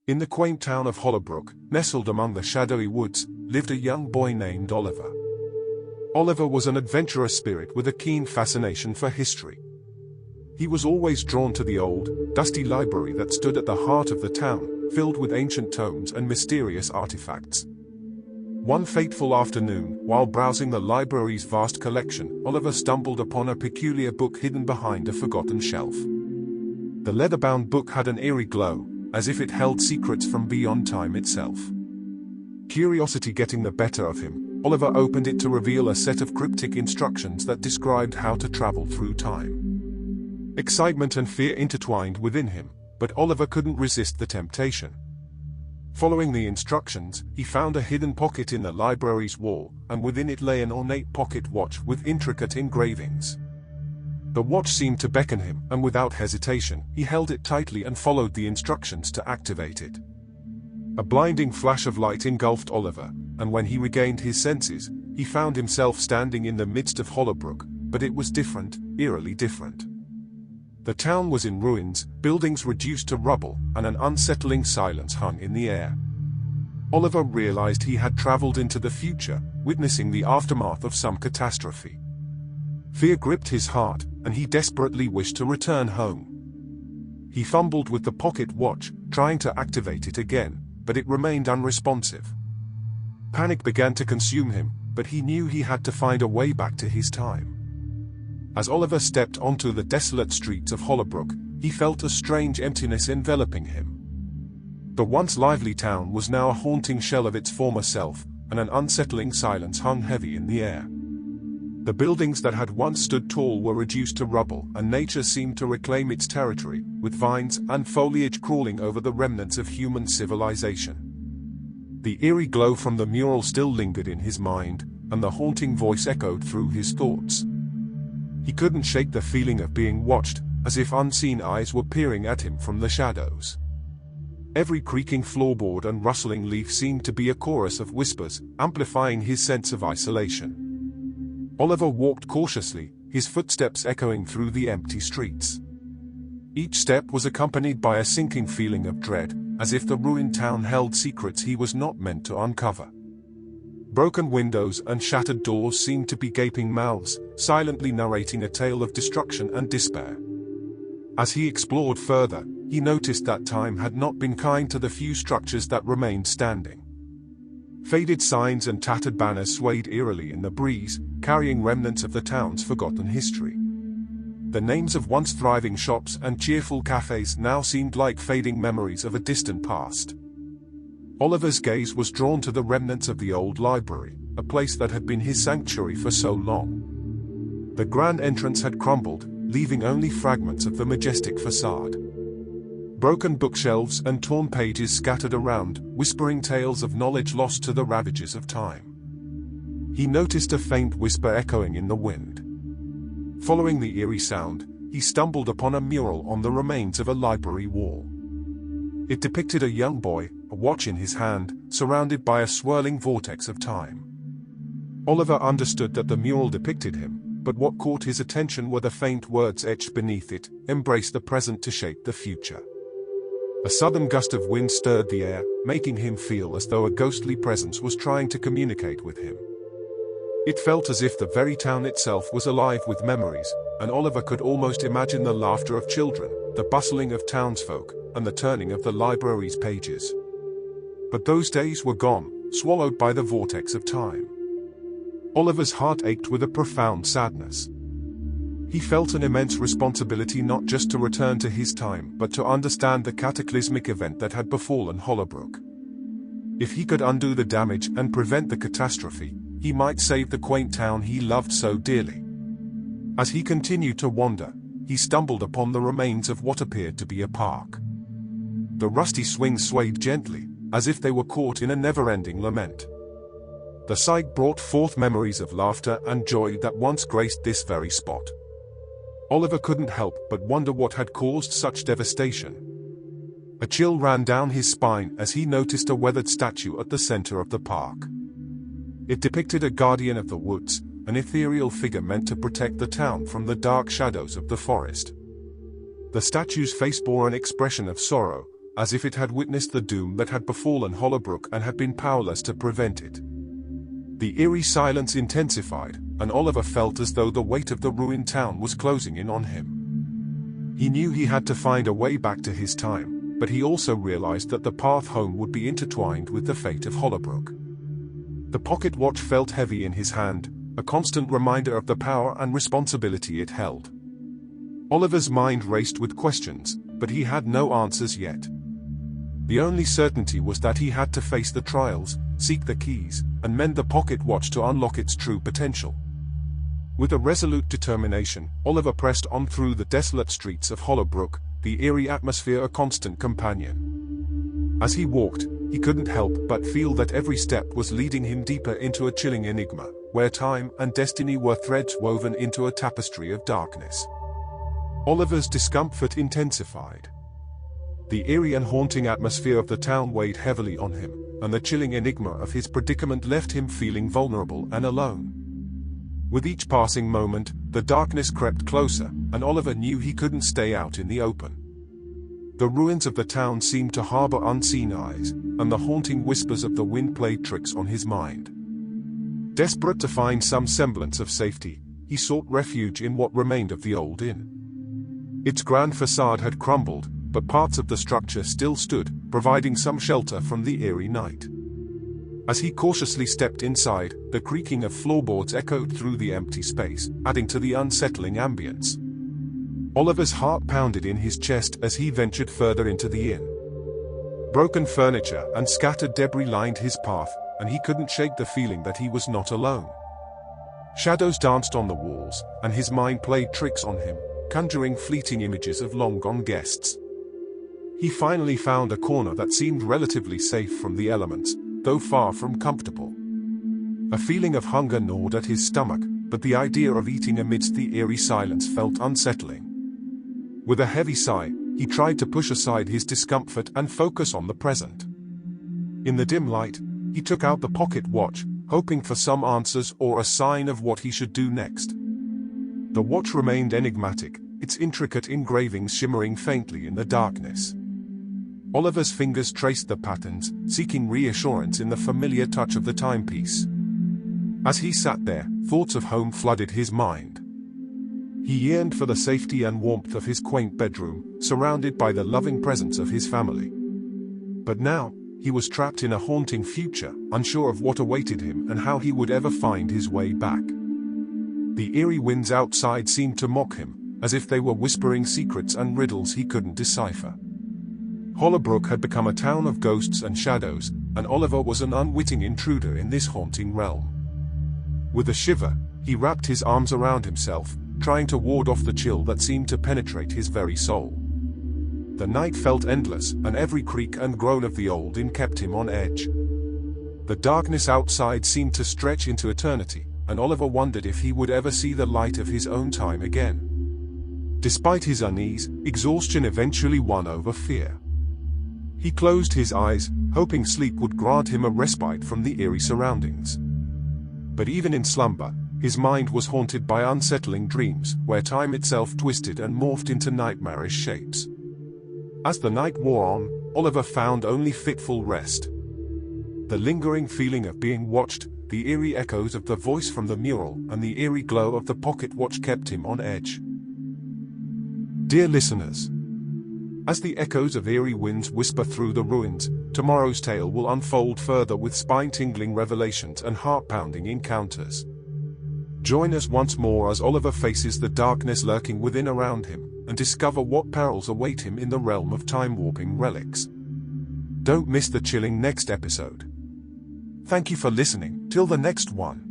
In the quaint town of Hollowbrook, nestled among the shadowy woods, lived a young boy named Oliver. Oliver was an adventurous spirit with a keen fascination for history. He was always drawn to the old, dusty library that stood at the heart of the town, filled with ancient tomes and mysterious artifacts. One fateful afternoon, while browsing the library's vast collection, Oliver stumbled upon a peculiar book hidden behind a forgotten shelf. The leather-bound book had an eerie glow, as if it held secrets from beyond time itself. Curiosity getting the better of him, Oliver opened it to reveal a set of cryptic instructions that described how to travel through time. Excitement and fear intertwined within him, but Oliver couldn't resist the temptation. Following the instructions, he found a hidden pocket in the library's wall, and within it lay an ornate pocket watch with intricate engravings. The watch seemed to beckon him, and without hesitation, he held it tightly and followed the instructions to activate it. A blinding flash of light engulfed Oliver, and when he regained his senses, he found himself standing in the midst of Hollowbrook, but it was different, eerily different. The town was in ruins, buildings reduced to rubble, and an unsettling silence hung in the air. Oliver realized he had traveled into the future, witnessing the aftermath of some catastrophe. Fear gripped his heart, and he desperately wished to return home. He fumbled with the pocket watch, trying to activate it again, but it remained unresponsive. Panic began to consume him, but he knew he had to find a way back to his time. As Oliver stepped onto the desolate streets of Hollowbrook, he felt a strange emptiness enveloping him. The once lively town was now a haunting shell of its former self, and an unsettling silence hung heavy in the air. The buildings that had once stood tall were reduced to rubble, and nature seemed to reclaim its territory, with vines and foliage crawling over the remnants of human civilization. The eerie glow from the mural still lingered in his mind, and the haunting voice echoed through his thoughts. He couldn't shake the feeling of being watched, as if unseen eyes were peering at him from the shadows. Every creaking floorboard and rustling leaf seemed to be a chorus of whispers, amplifying his sense of isolation. Oliver walked cautiously, his footsteps echoing through the empty streets. Each step was accompanied by a sinking feeling of dread, as if the ruined town held secrets he was not meant to uncover. Broken windows and shattered doors seemed to be gaping mouths, silently narrating a tale of destruction and despair. As he explored further, he noticed that time had not been kind to the few structures that remained standing. Faded signs and tattered banners swayed eerily in the breeze, carrying remnants of the town's forgotten history. The names of once thriving shops and cheerful cafes now seemed like fading memories of a distant past. Oliver's gaze was drawn to the remnants of the old library, a place that had been his sanctuary for so long. The grand entrance had crumbled, leaving only fragments of the majestic facade. Broken bookshelves and torn pages scattered around, whispering tales of knowledge lost to the ravages of time. He noticed a faint whisper echoing in the wind. Following the eerie sound, he stumbled upon a mural on the remains of a library wall. It depicted a young boy, a watch in his hand, surrounded by a swirling vortex of time. Oliver understood that the mural depicted him, but what caught his attention were the faint words etched beneath it: "Embrace the present to shape the future." A sudden gust of wind stirred the air, making him feel as though a ghostly presence was trying to communicate with him. It felt as if the very town itself was alive with memories, and Oliver could almost imagine the laughter of children, the bustling of townsfolk, and the turning of the library's pages. But those days were gone, swallowed by the vortex of time. Oliver's heart ached with a profound sadness. He felt an immense responsibility not just to return to his time but to understand the cataclysmic event that had befallen Hollowbrook. If he could undo the damage and prevent the catastrophe, he might save the quaint town he loved so dearly. As he continued to wander, he stumbled upon the remains of what appeared to be a park. The rusty swings swayed gently, as if they were caught in a never-ending lament. The sight brought forth memories of laughter and joy that once graced this very spot. Oliver couldn't help but wonder what had caused such devastation. A chill ran down his spine as he noticed a weathered statue at the center of the park. It depicted a guardian of the woods, an ethereal figure meant to protect the town from the dark shadows of the forest. The statue's face bore an expression of sorrow, as if it had witnessed the doom that had befallen Hollowbrook and had been powerless to prevent it. The eerie silence intensified, and Oliver felt as though the weight of the ruined town was closing in on him. He knew he had to find a way back to his time, but he also realized that the path home would be intertwined with the fate of Hollowbrook. The pocket watch felt heavy in his hand, a constant reminder of the power and responsibility it held. Oliver's mind raced with questions, but he had no answers yet. The only certainty was that he had to face the trials, seek the keys, and mend the pocket watch to unlock its true potential. With a resolute determination, Oliver pressed on through the desolate streets of Hollowbrook, the eerie atmosphere a constant companion. As he walked, he couldn't help but feel that every step was leading him deeper into a chilling enigma, where time and destiny were threads woven into a tapestry of darkness. Oliver's discomfort intensified. The eerie and haunting atmosphere of the town weighed heavily on him, and the chilling enigma of his predicament left him feeling vulnerable and alone. With each passing moment, the darkness crept closer, and Oliver knew he couldn't stay out in the open. The ruins of the town seemed to harbor unseen eyes, and the haunting whispers of the wind played tricks on his mind. Desperate to find some semblance of safety, he sought refuge in what remained of the old inn. Its grand facade had crumbled, but parts of the structure still stood, providing some shelter from the eerie night. As he cautiously stepped inside, the creaking of floorboards echoed through the empty space, adding to the unsettling ambience. Oliver's heart pounded in his chest as he ventured further into the inn. Broken furniture and scattered debris lined his path, and he couldn't shake the feeling that he was not alone. Shadows danced on the walls, and his mind played tricks on him, conjuring fleeting images of long-gone guests. He finally found a corner that seemed relatively safe from the elements, though far from comfortable. A feeling of hunger gnawed at his stomach, but the idea of eating amidst the eerie silence felt unsettling. With a heavy sigh, he tried to push aside his discomfort and focus on the present. In the dim light, he took out the pocket watch, hoping for some answers or a sign of what he should do next. The watch remained enigmatic, its intricate engravings shimmering faintly in the darkness. Oliver's fingers traced the patterns, seeking reassurance in the familiar touch of the timepiece. As he sat there, thoughts of home flooded his mind. He yearned for the safety and warmth of his quaint bedroom, surrounded by the loving presence of his family. But now, he was trapped in a haunting future, unsure of what awaited him and how he would ever find his way back. The eerie winds outside seemed to mock him, as if they were whispering secrets and riddles he couldn't decipher. Hollowbrook had become a town of ghosts and shadows, and Oliver was an unwitting intruder in this haunting realm. With a shiver, he wrapped his arms around himself, trying to ward off the chill that seemed to penetrate his very soul. The night felt endless, and every creak and groan of the old inn kept him on edge. The darkness outside seemed to stretch into eternity, and Oliver wondered if he would ever see the light of his own time again. Despite his unease, exhaustion eventually won over fear. He closed his eyes, hoping sleep would grant him a respite from the eerie surroundings. But even in slumber, his mind was haunted by unsettling dreams, where time itself twisted and morphed into nightmarish shapes. As the night wore on, Oliver found only fitful rest. The lingering feeling of being watched, the eerie echoes of the voice from the mural, and the eerie glow of the pocket watch kept him on edge. Dear listeners, as the echoes of eerie winds whisper through the ruins, tomorrow's tale will unfold further with spine-tingling revelations and heart-pounding encounters. Join us once more as Oliver faces the darkness lurking within around him, and discover what perils await him in the realm of time-warping relics. Don't miss the chilling next episode. Thank you for listening. Till the next one.